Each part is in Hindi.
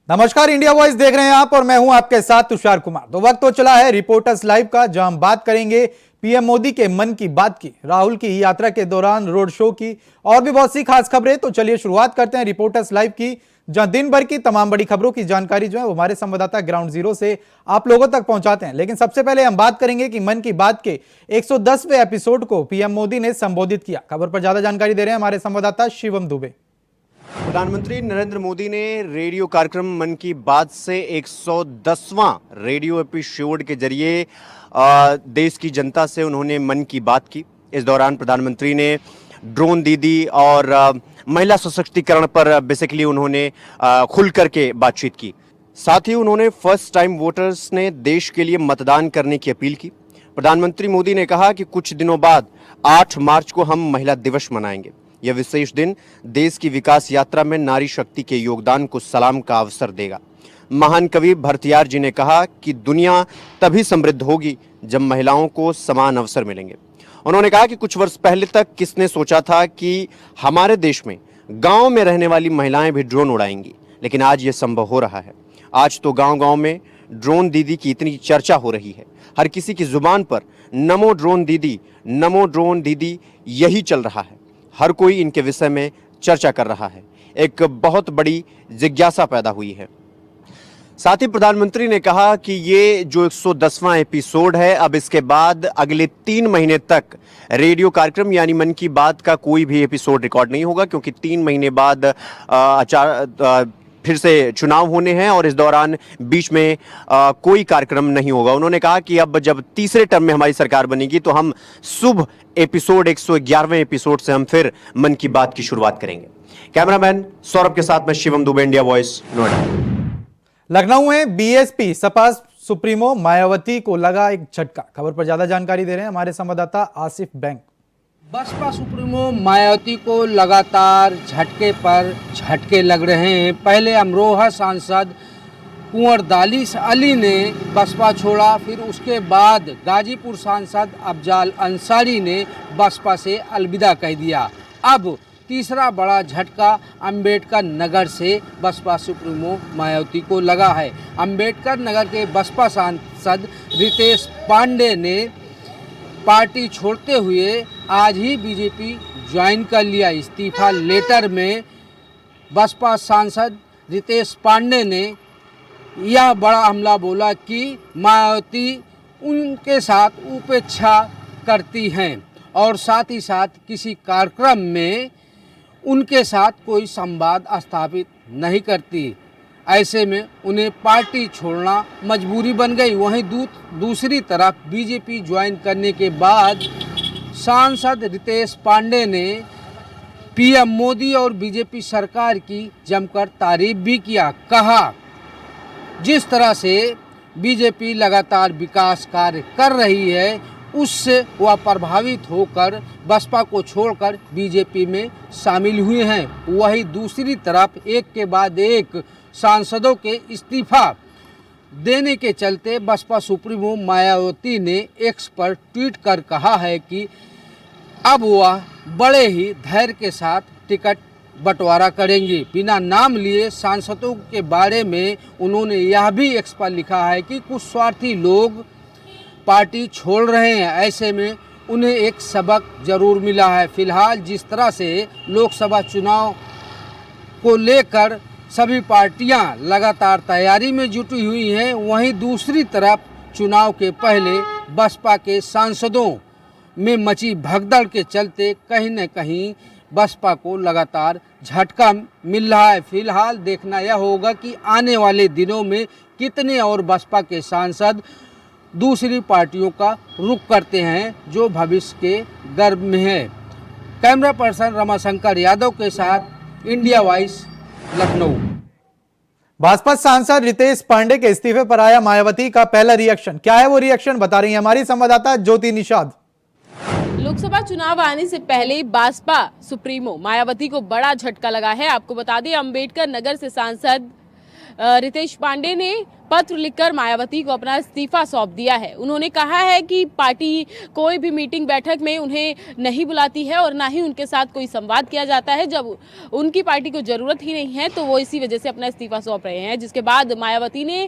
नमस्कार, इंडिया वॉइस देख रहे हैं आप और मैं हूं आपके साथ तुषार कुमार। तो वक्त तो चला है रिपोर्टर्स लाइव का, जहां हम बात करेंगे पीएम मोदी के मन की बात की, राहुल की यात्रा के दौरान रोड शो की और भी बहुत सी खास खबरें। तो चलिए शुरुआत करते हैं रिपोर्टर्स लाइव की, जहां दिन भर की तमाम बड़ी खबरों की जानकारी जो है वो हमारे संवाददाता ग्राउंड जीरो से आप लोगों तक पहुंचाते हैं। लेकिन सबसे पहले हम बात करेंगे कि मन की बात के 110वें एपिसोड को पीएम मोदी ने संबोधित किया। खबर पर ज्यादा जानकारी दे रहे हैं हमारे संवाददाता शिवम दुबे। प्रधानमंत्री नरेंद्र मोदी ने रेडियो कार्यक्रम मन की बात से 110वां रेडियो एपिसोड के जरिए देश की जनता से उन्होंने मन की बात की। इस दौरान प्रधानमंत्री ने ड्रोन दीदी और महिला सशक्तिकरण पर बेसिकली उन्होंने खुल करके बातचीत की। साथ ही उन्होंने फर्स्ट टाइम वोटर्स ने देश के लिए मतदान करने की अपील की। प्रधानमंत्री मोदी ने कहा कि कुछ दिनों बाद 8 मार्च को हम महिला दिवस मनाएंगे। यह विशेष दिन देश की विकास यात्रा में नारी शक्ति के योगदान को सलाम का अवसर देगा। महान कवि भरतियार जी ने कहा कि दुनिया तभी समृद्ध होगी जब महिलाओं को समान अवसर मिलेंगे। उन्होंने कहा कि कुछ वर्ष पहले तक किसने सोचा था कि हमारे देश में गांव में रहने वाली महिलाएं भी ड्रोन उड़ाएंगी, लेकिन आज ये संभव हो रहा है। आज तो गांव-गांव में ड्रोन दीदी की इतनी चर्चा हो रही है, हर किसी की जुबान पर नमो ड्रोन दीदी यही चल रहा है। हर कोई इनके विषय में चर्चा कर रहा है। एक बहुत बड़ी जिज्ञासा पैदा हुई है। साथ ही प्रधानमंत्री ने कहा कि ये जो 110वां एपिसोड है, अब इसके बाद अगले 3 महीने तक रेडियो कार्यक्रम यानी मन की बात का कोई भी एपिसोड रिकॉर्ड नहीं होगा, क्योंकि 3 महीने बाद फिर से चुनाव होने हैं और इस दौरान बीच में कोई कार्यक्रम नहीं होगा। उन्होंने कहा कि अब जब तीसरे टर्म में हमारी सरकार बनेगी तो हम शुभ एपिसोड 111वें एपिसोड से हम फिर मन की बात की शुरुआत करेंगे। कैमरामैन सौरभ के साथ में शिवम दुबे, इंडिया वॉइस, नोएडा। लखनऊ में बीएसपी सपा सुप्रीमो मायावती को लगा एक झटका। खबर पर ज्यादा जानकारी दे रहे हैं हमारे संवाददाता आसिफ बैंक। बसपा सुप्रीमो मायावती को लगातार झटके पर झटके लग रहे हैं। पहले अमरोहा सांसद कुंवर दानिश अली ने बसपा छोड़ा, फिर उसके बाद गाजीपुर सांसद अफजाल अंसारी ने बसपा से अलविदा कह दिया। अब तीसरा बड़ा झटका अंबेडकर नगर से बसपा सुप्रीमो मायावती को लगा है। अंबेडकर नगर के बसपा सांसद रितेश पांडे ने पार्टी छोड़ते हुए आज ही बीजेपी ज्वाइन कर लिया। इस्तीफा लेटर में बसपा सांसद रितेश पांडे ने यह बड़ा हमला बोला कि मायावती उनके साथ उपेक्षा करती हैं और साथ ही साथ किसी कार्यक्रम में उनके साथ कोई संवाद स्थापित नहीं करती। ऐसे में उन्हें पार्टी छोड़ना मजबूरी बन गई। वहीं दूसरी तरफ बीजेपी ज्वाइन करने के बाद सांसद रितेश पांडे ने पीएम मोदी और बीजेपी सरकार की जमकर तारीफ भी किया। कहा जिस तरह से बीजेपी लगातार विकास कार्य कर रही है, उससे वह प्रभावित होकर बसपा को छोड़कर बीजेपी में शामिल हुए हैं। वहीं दूसरी तरफ एक के बाद एक सांसदों के इस्तीफा देने के चलते बसपा सुप्रीमो मायावती ने एक्स पर ट्वीट कर कहा है कि अब वह बड़े ही धैर्य के साथ टिकट बंटवारा करेंगे। बिना नाम लिए सांसदों के बारे में उन्होंने यह भी एक्स पर लिखा है कि कुछ स्वार्थी लोग पार्टी छोड़ रहे हैं, ऐसे में उन्हें एक सबक जरूर मिला है। फिलहाल जिस तरह से लोकसभा चुनाव को लेकर सभी पार्टियां लगातार तैयारी में जुटी हुई हैं, वहीं दूसरी तरफ चुनाव के पहले बसपा के सांसदों में मची भगदड़ के चलते कहीं न कहीं बसपा को लगातार झटका मिल रहा है। फिलहाल देखना यह होगा कि आने वाले दिनों में कितने और बसपा के सांसद दूसरी पार्टियों का रुख करते हैं, जो भविष्य के गर्भ में है। कैमरा पर्सन रमाशंकर यादव के साथ इंडिया वॉइस, लखनऊ। भाजपा सांसद रितेश पांडे के इस्तीफे पर आया मायावती का पहला रिएक्शन। क्या है वो रिएक्शन, बता रही है हमारी संवाददाता ज्योति निषाद। लोकसभा चुनाव आने से पहले बसपा सुप्रीमो मायावती को बड़ा झटका लगा है। आपको बता दें, अंबेडकर नगर से सांसद रितेश पांडे ने पत्र लिखकर मायावती को अपना इस्तीफा सौंप दिया है। उन्होंने कहा है कि पार्टी कोई भी मीटिंग बैठक में उन्हें नहीं बुलाती है और ना ही उनके साथ कोई संवाद किया जाता है। जब उनकी पार्टी को जरूरत ही नहीं है तो वो इसी वजह से अपना इस्तीफा सौंप रहे हैं। जिसके बाद मायावती ने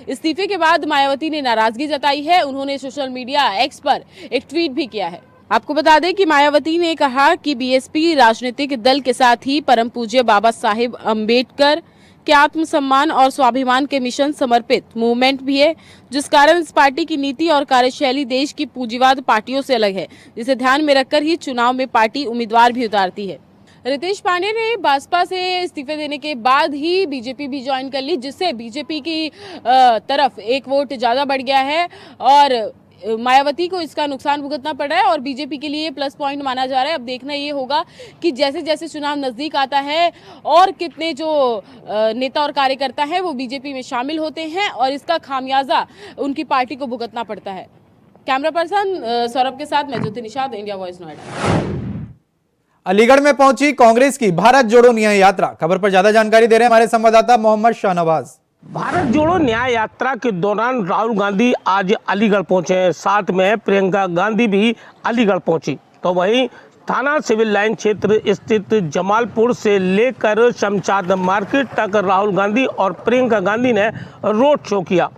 इस्तीफे के बाद मायावती ने नाराजगी जताई है। उन्होंने सोशल मीडिया एक्स पर एक ट्वीट भी किया है। आपको बता दें कि मायावती ने कहा कि बीएसपी राजनीतिक दल के साथ ही परम पूज्य बाबा साहेब अम्बेडकर के आत्मसम्मान और स्वाभिमान के मिशन समर्पित मूवमेंट भी है, जिस कारण इस पार्टी की नीति और कार्यशैली देश की पूंजीवाद पार्टियों से अलग है, जिसे ध्यान में रखकर ही चुनाव में पार्टी उम्मीदवार भी उतारती है। रितेश पांडे ने बसपा से इस्तीफे देने के बाद ही बीजेपी भी ज्वाइन कर ली, जिससे बीजेपी की तरफ एक वोट ज्यादा बढ़ गया है और मायावती को इसका नुकसान भुगतना पड़ रहा है और बीजेपी के लिए प्लस पॉइंट माना जा रहा है। अब देखना ये होगा कि जैसे जैसे चुनाव नजदीक आता है और कितने जो नेता और कार्यकर्ता हैं वो बीजेपी में शामिल होते हैं और इसका खामियाजा उनकी पार्टी को भुगतना पड़ता है। कैमरा पर्सन सौरभ के साथ मैं ज्योति निषाद, इंडिया वॉइस नोएडा। अलीगढ़ में पहुंची कांग्रेस की भारत जोड़ो न्याय यात्रा। खबर पर ज्यादा जानकारी दे रहे हैं हमारे संवाददाता मोहम्मद शाहनवाज। भारत जोड़ो न्याय यात्रा के दौरान राहुल गांधी आज अलीगढ़ पहुंचे हैं, साथ में प्रियंका गांधी भी अलीगढ़ पहुंची। तो वहीं थाना सिविल लाइन क्षेत्र स्थित जमालपुर से लेकर शमशाद मार्केट तक राहुल गांधी और प्रियंका गांधी ने रोड शो किया,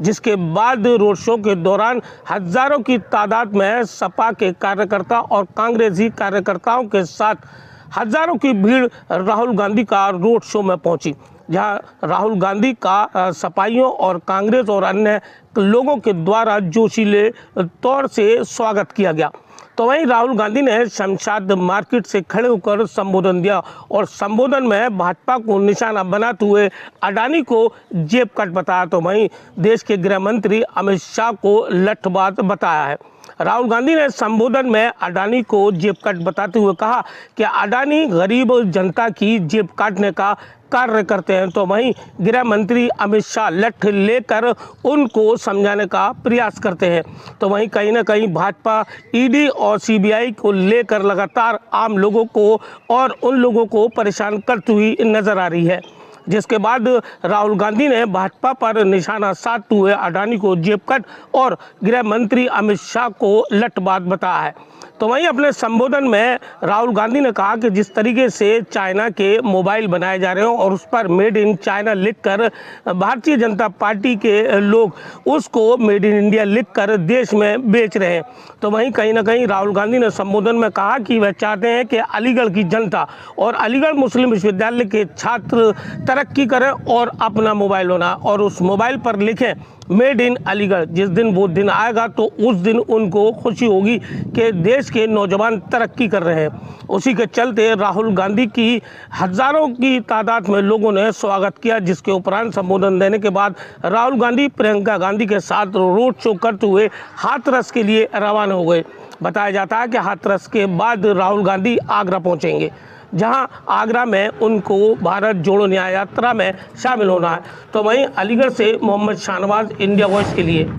जिसके बाद रोड शो के दौरान हजारों की तादाद में सपा के कार्यकर्ता और कांग्रेसी कार्यकर्ताओं के साथ हजारों की भीड़ राहुल गांधी का रोड शो में पहुंची, जहां राहुल गांधी का सपाइयों और कांग्रेस और अन्य लोगों के द्वारा जोशीले तौर से स्वागत किया गया। तो वहीं राहुल गांधी ने शमशाद मार्केट से खड़े होकर संबोधन दिया और संबोधन में भाजपा को निशाना बनाते हुए अडानी को जेब कट बताया। तो वहीं देश के गृह मंत्री अमित शाह को लठबाज बताया है। राहुल गांधी ने संबोधन में अडानी को जेब काट बताते हुए कहा कि अडानी गरीब जनता की जेब काटने का कार्य करते हैं। तो वहीं गृह मंत्री अमित शाह लठ लेकर उनको समझाने का प्रयास करते हैं। तो वहीं कहीं ना कहीं भाजपा ईडी और सीबीआई को लेकर लगातार आम लोगों को और उन लोगों को परेशान करती हुई नजर आ रही है, जिसके बाद राहुल गांधी ने भाजपा पर निशाना साधते हुए अडानी को जेब कट और गृह मंत्री अमित शाह को लठबाज बताया है। तो वहीं अपने संबोधन में राहुल गांधी ने कहा कि जिस तरीके से चाइना के मोबाइल बनाए जा रहे हो और उस पर मेड इन चाइना लिखकर भारतीय जनता पार्टी के लोग उसको मेड इन इंडिया लिखकर देश में बेच रहे हैं। तो वहीं कहीं ना कहीं राहुल गांधी ने संबोधन में कहा कि वह चाहते हैं कि अलीगढ़ की जनता और अलीगढ़ मुस्लिम विश्वविद्यालय के छात्र तरक्की करें और अपना मोबाइल होना और उस मोबाइल पर लिखें मेड इन अलीगढ़। जिस दिन वो दिन आएगा तो उस दिन उनको खुशी होगी कि देश के नौजवान तरक्की कर रहे हैं। उसी के चलते राहुल गांधी की हजारों की तादाद में लोगों ने स्वागत किया, जिसके उपरांत संबोधन देने के बाद राहुल गांधी प्रियंका गांधी के साथ रोड शो करते हुए हाथरस के लिए रवाना हो गए। बताया जाता है कि हाथरस के बाद राहुल गांधी आगरा पहुंचेंगे, जहां आगरा में उनको भारत जोड़ो न्याय यात्रा में शामिल होना है। तो वहीं अलीगढ़ से मोहम्मद शाहनवाज, इंडिया वॉइस के लिए।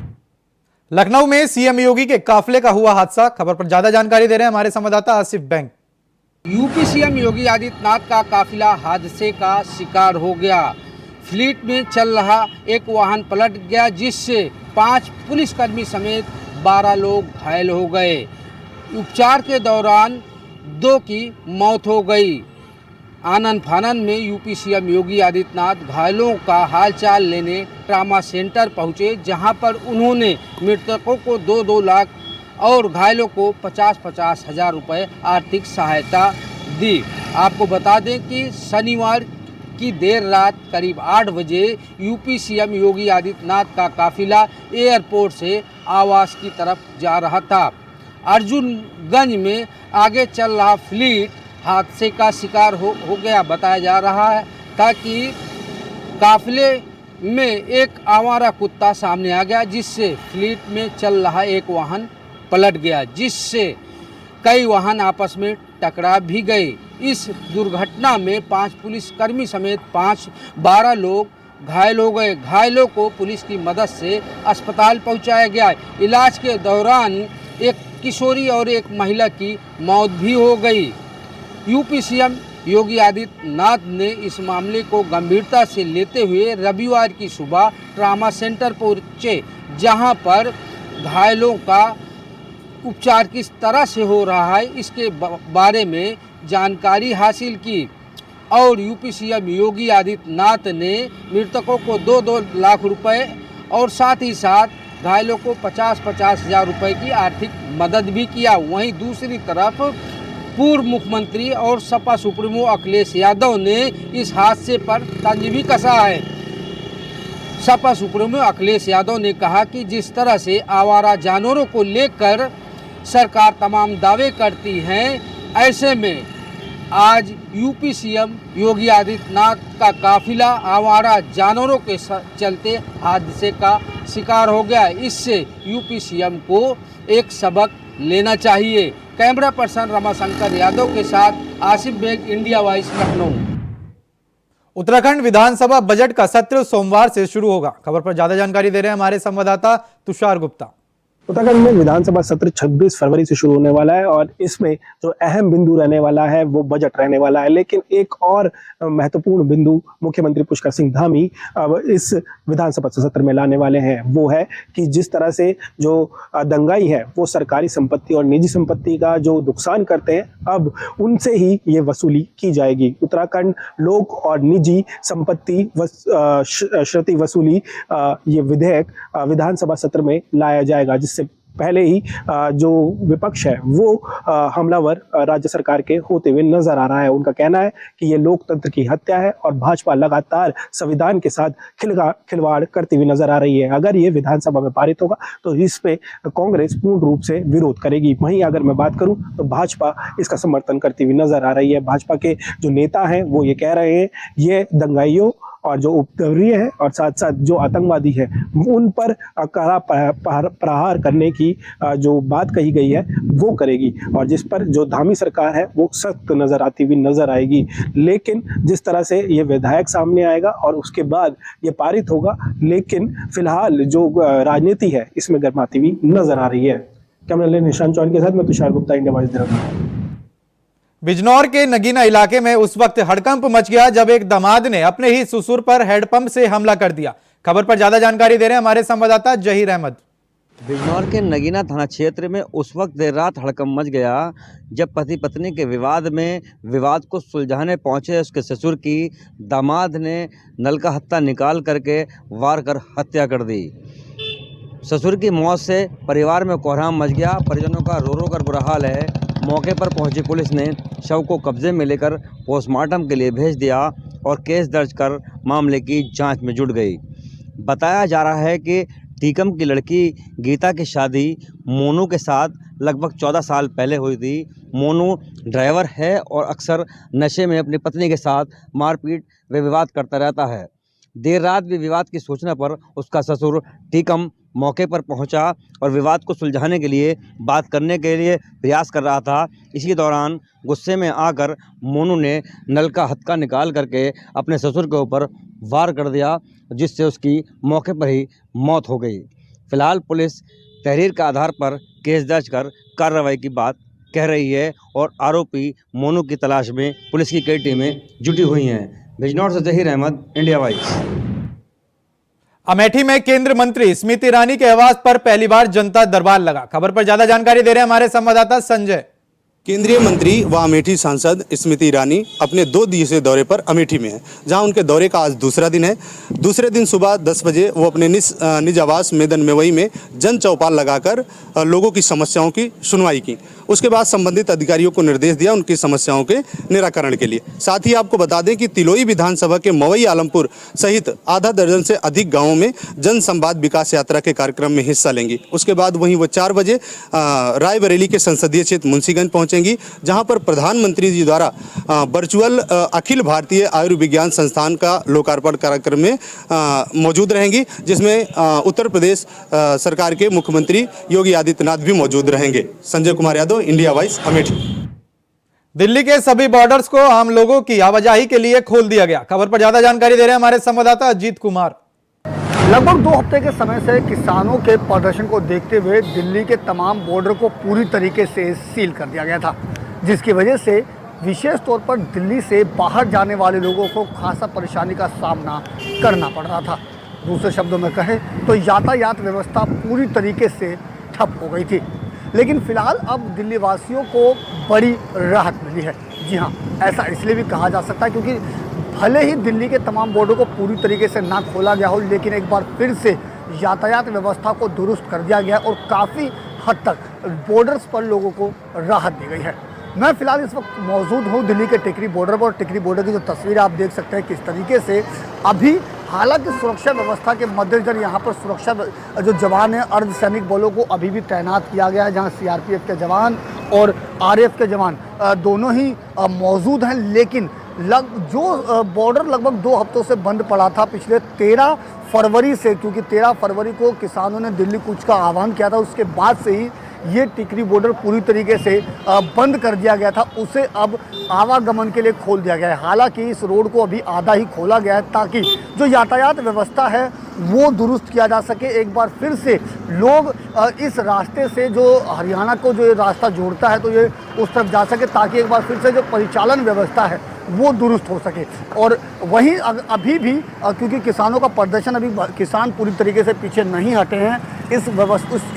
लखनऊ में सीएम योगी के काफिले का हुआ हादसा। खबर पर ज्यादा जानकारी दे रहे हैं हमारे संवाददाता Asif bank. UP CM Yogi Adityanath का काफिला हादसे का शिकार हो गया। फ्लीट में चल रहा एक वाहन पलट गया, जिससे 5 पुलिसकर्मी समेत 12 लोग घायल हो गए। उपचार के दौरान 2 की मौत हो गई। आनन फानन में यूपी सीएम योगी आदित्यनाथ घायलों का हालचाल लेने ट्रामा सेंटर पहुंचे, जहां पर उन्होंने मृतकों को 2-2 लाख और घायलों को 50-50 हज़ार रुपये आर्थिक सहायता दी। आपको बता दें कि शनिवार की देर रात करीब 8 बजे यूपी सीएम योगी आदित्यनाथ का काफिला एयरपोर्ट से आवास की तरफ जा रहा था। अर्जुनगंज में आगे चल रहा फ्लीट हादसे का शिकार हो गया। बताया जा रहा है ताकि काफिले में एक आवारा कुत्ता सामने आ गया, जिससे फ्लीट में चल रहा एक वाहन पलट गया, जिससे कई वाहन आपस में टकरा भी गए। इस दुर्घटना में 5 पुलिसकर्मी समेत 12 लोग घायल हो गए। घायलों को पुलिस की मदद से अस्पताल पहुंचाया गया। इलाज के दौरान एक किशोरी और एक महिला की मौत भी हो गई। यूपी सीएम योगी आदित्यनाथ ने इस मामले को गंभीरता से लेते हुए रविवार की सुबह ट्रामा सेंटर पहुंचे, जहां पर घायलों का उपचार किस तरह से हो रहा है इसके बारे में जानकारी हासिल की और यूपी सीएम योगी आदित्यनाथ ने मृतकों को 2-2 लाख रुपए और साथ ही साथ घायलों को 50-50 हजार रुपए की आर्थिक मदद भी किया। वहीं दूसरी तरफ पूर्व मुख्यमंत्री और सपा सुप्रीमो अखिलेश यादव ने इस हादसे पर तंज भी कसा है। सपा सुप्रीमो अखिलेश यादव ने कहा कि जिस तरह से आवारा जानवरों को लेकर सरकार तमाम दावे करती है, ऐसे में आज यूपी सीएम योगी आदित्यनाथ का काफिला आवारा जानवरों के चलते हादसे का शिकार हो गया। इससे यूपी सीएम को एक सबक लेना चाहिए। कैमरा पर्सन रमाशंकर यादव के साथ आसिफ बेग, इंडिया वॉइस, लखनऊ। उत्तराखंड विधानसभा बजट का सत्र सोमवार से शुरू होगा। खबर पर ज्यादा जानकारी दे रहे हैं हमारे संवाददाता तुषार गुप्ता। उत्तराखंड में विधानसभा सत्र 26 फरवरी से शुरू होने वाला है और इसमें जो अहम बिंदु रहने वाला है वो बजट रहने वाला है। लेकिन एक और महत्वपूर्ण बिंदु मुख्यमंत्री पुष्कर सिंह धामी अब इस विधानसभा सत्र में लाने वाले हैं, वो है कि जिस तरह से जो दंगाई है वो सरकारी संपत्ति और निजी संपत्ति का जो नुकसान करते हैं, अब उनसे ही ये वसूली की जाएगी। उत्तराखंड लोक और निजी संपत्ति क्षति वसूली ये विधेयक विधानसभा सत्र में लाया जाएगा, जिससे पहले ही जो विपक्ष है वो हमलावर राज्य सरकार के होते हुए नजर आ रहा है। उनका कहना है कि ये लोकतंत्र की हत्या है और भाजपा लगातार संविधान के साथ खिलवाड़ करती हुई नजर आ रही है। अगर ये विधानसभा में पारित होगा तो इस पे कांग्रेस पूर्ण रूप से विरोध करेगी। वहीं अगर मैं बात करूं तो भाजपा इसका समर्थन करती हुई नजर आ रही है। भाजपा के जो नेता हैं वो ये कह रहे हैं ये दंगाइयों और जो उपद्रवी है और साथ साथ जो आतंकवादी है उन पर कड़ा प्रहार करने की जो बात कही गई है वो करेगी और जिस पर जो धामी सरकार है वो सख्त नजर आती हुई नजर आएगी। लेकिन जिस तरह से ये विधायक सामने आएगा और उसके बाद ये पारित होगा, लेकिन फिलहाल जो राजनीति है इसमें गर्माती हुई नजर आ रही है। कैमरामैन निशांत चौहान के साथ मैं तुषार गुप्ता, इंडिया वॉइस, देहरादून। बिजनौर के नगीना इलाके में उस वक्त हड़कंप मच गया जब एक दामाद ने अपने ही ससुर पर हैंडपंप से हमला कर दिया। खबर पर ज्यादा जानकारी दे रहे हैं हमारे संवाददाता जहीर अहमद। बिजनौर के नगीना थाना क्षेत्र में उस वक्त देर रात हड़कंप मच गया जब पति पत्नी के विवाद को सुलझाने पहुंचे उसके ससुर की दामाद ने नल का हत्था निकाल करके वार कर हत्या कर दी। ससुर की मौत से परिवार में कोहराम मच गया। परिजनों का रो रो कर बुरा हाल है। मौके पर पहुंची पुलिस ने शव को कब्जे में लेकर पोस्टमार्टम के लिए भेज दिया और केस दर्ज कर मामले की जांच में जुट गई। बताया जा रहा है कि टीकम की लड़की गीता की शादी मोनू के साथ लगभग 14 साल पहले हुई थी। मोनू ड्राइवर है और अक्सर नशे में अपनी पत्नी के साथ मारपीट व विवाद करता रहता है। देर रात भी विवाद की सूचना पर उसका ससुर टीकम मौके पर पहुंचा और विवाद को सुलझाने के लिए बात करने के लिए प्रयास कर रहा था। इसी दौरान गुस्से में आकर मोनू ने नल का हत्था निकाल करके अपने ससुर के ऊपर वार कर दिया, जिससे उसकी मौके पर ही मौत हो गई। फिलहाल पुलिस तहरीर के आधार पर केस दर्ज कर कार्रवाई की बात कह रही है और आरोपी मोनू की तलाश में पुलिस की कई टीमें जुटी हुई हैं। बिजनौर से जहीर अहमद, इंडिया वॉइस। अमेठी में केंद्र मंत्री स्मृति ईरानी के आवास पर पहली बार जनता दरबार लगा। खबर पर ज्यादा जानकारी दे रहे हैं हमारे संवाददाता संजय। केंद्रीय मंत्री व अमेठी सांसद स्मृति ईरानी अपने 2 दिवसीय दौरे पर अमेठी में हैं, जहां उनके दौरे का आज दूसरा दिन है। दूसरे दिन सुबह 10 बजे वो अपने निज आवास मैदान मेवई में जन चौपाल लगाकर लोगों की समस्याओं की सुनवाई की। उसके बाद संबंधित अधिकारियों को निर्देश दिया उनकी समस्याओं के निराकरण के लिए। साथ ही आपको बता दें कि तिलोई विधानसभा के मवई आलमपुर सहित आधा दर्जन से अधिक गाँवों में जन संवाद विकास यात्रा के कार्यक्रम में हिस्सा लेंगी। उसके बाद वहीं वो 4 बजे रायबरेली के संसदीय क्षेत्र मुंशीगंज पहुंचेंगी, जहां पर प्रधानमंत्री जी द्वारा वर्चुअल अखिल भारतीय आयुर्विज्ञान संस्थान का लोकार्पण कार्यक्रम में मौजूद रहेंगी, जिसमें उत्तर प्रदेश सरकार के मुख्यमंत्री योगी आदित्यनाथ भी मौजूद रहेंगे। Sanjay Kumar Yadav, India Voice, Amethi. दिल्ली के सभी बॉर्डर्स को आम लोगों की आवाजाही के लिए खोल दिया गया। खबर पर ज्यादा जानकारी दे रहे हैं हमारे संवाददाता अजीत कुमार। लगभग 2 हफ्ते के समय से किसानों के प्रदर्शन को देखते हुए दिल्ली के तमाम बॉर्डर को पूरी तरीके से सील कर दिया गया था, जिसकी वजह से विशेष तौर पर दिल्ली से बाहर जाने वाले लोगों को खासा परेशानी का सामना करना पड़ रहा था। दूसरे शब्दों में कहें तो यातायात व्यवस्था पूरी तरीके से ठप हो गई थी। लेकिन फिलहाल अब दिल्ली वासियों को बड़ी राहत मिली है। जी हाँ, ऐसा इसलिए भी कहा जा सकता है क्योंकि भले ही दिल्ली के तमाम बोर्डों को पूरी तरीके से ना खोला गया हो, लेकिन एक बार फिर से यातायात व्यवस्था को दुरुस्त कर दिया गया और काफ़ी हद तक बॉर्डर्स पर लोगों को राहत दी गई है। मैं फ़िलहाल इस वक्त मौजूद हूँ दिल्ली के टिकरी बॉर्डर पर और टिकरी बॉर्डर की जो तस्वीर आप देख सकते हैं किस तरीके से अभी, हालांकि सुरक्षा व्यवस्था के मद्देनजर यहाँ पर सुरक्षा जो जवान हैं, अर्धसैनिक बलों को अभी भी तैनात किया गया है, जहाँ सीआरपीएफ के जवान और आरएएफ के जवान दोनों ही मौजूद हैं। लेकिन जो बॉर्डर लगभग 2 हफ्तों से बंद पड़ा था पिछले 13 फरवरी से, क्योंकि 13 फरवरी को किसानों ने दिल्ली कूच का आह्वान किया था, उसके बाद से ही ये टिकरी बॉर्डर पूरी तरीके से बंद कर दिया गया था। उसे अब आवागमन के लिए खोल दिया गया है। हालांकि इस रोड को अभी आधा ही खोला गया है ताकि जो यातायात व्यवस्था है वो दुरुस्त किया जा सके। एक बार फिर से लोग इस रास्ते से, जो हरियाणा को जो ये रास्ता जोड़ता है, तो ये उस तरफ जा सके ताकि एक बार फिर से जो परिचालन व्यवस्था है वो दुरुस्त हो सके। और वहीं अभी भी क्योंकि किसानों का प्रदर्शन, अभी किसान पूरी तरीके से पीछे नहीं हटे हैं, इस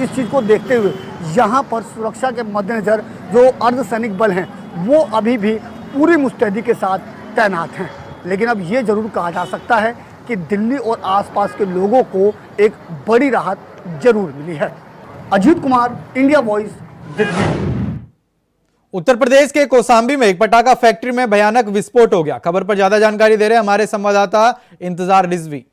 चीज़ को देखते हुए यहाँ पर सुरक्षा के मद्देनज़र जो अर्धसैनिक बल हैं वो अभी भी पूरी मुस्तैदी के साथ तैनात हैं। लेकिन अब ये ज़रूर कहा जा सकता है कि दिल्ली और आसपास के लोगों को एक बड़ी राहत जरूर मिली है। Ajit Kumar, India Voice, Delhi. उत्तर प्रदेश के कौशाम्बी में एक पटाखा फैक्ट्री में भयानक विस्फोट हो गया। खबर पर ज्यादा जानकारी दे रहे हैं हमारे संवाददाता इंतजार रिजवी।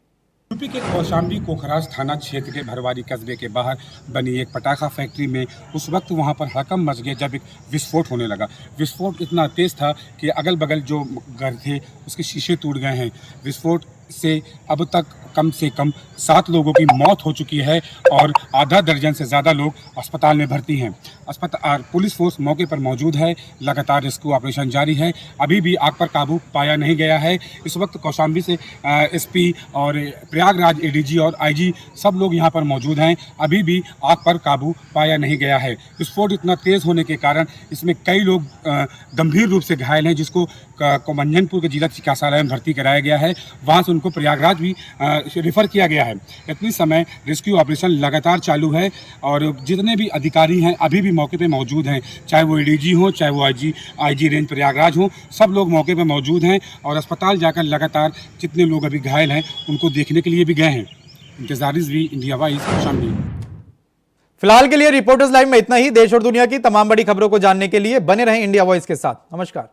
यूपी के कौशाम्बी कोखराज थाना क्षेत्र के भरवारी कस्बे के बाहर बनी एक पटाखा फैक्ट्री में उस वक्त वहां पर हड़कंप मच गया जब एक विस्फोट होने लगा। विस्फोट इतना तेज था कि अगल बगल जो घर थे उसके शीशे टूट गए हैं। विस्फोट से अब तक कम से कम 7 लोगों की मौत हो चुकी है और आधा दर्जन से ज़्यादा लोग अस्पताल में भर्ती हैं। पुलिस फोर्स मौके पर मौजूद है, लगातार रेस्क्यू ऑपरेशन जारी है। अभी भी आग पर काबू पाया नहीं गया है। इस वक्त कौशाम्बी से एसपी और प्रयागराज एडीजी और आईजी सब लोग यहाँ पर मौजूद हैं। अभी भी आग पर काबू पाया नहीं गया है। विस्फोट इतना तेज़ होने के कारण इसमें कई लोग गंभीर रूप से घायल हैं, जिसको मंझनपुर के जिला चिकित्सालय में भर्ती कराया गया है। वहाँ से उनको प्रयागराज भी रेफर किया गया है। इतनी समय रेस्क्यू ऑपरेशन लगातार चालू है और जितने भी अधिकारी हैं अभी भी मौके पे मौजूद हैं, चाहे वो एडीजी हो, चाहे वो आईजी रेंज प्रयागराज हो, सब लोग मौके पे मौजूद हैं और अस्पताल जाकर लगातार जितने लोग अभी घायल हैं उनको देखने के लिए भी गए हैं। इंतजार रिजवी, इंडिया वॉइस, कौशाम्बी। फिलहाल के लिए रिपोर्टर्स लाइव में इतना ही। देश और दुनिया की तमाम बड़ी खबरों को जानने के लिए बने रहें इंडिया वॉइस के साथ। नमस्कार।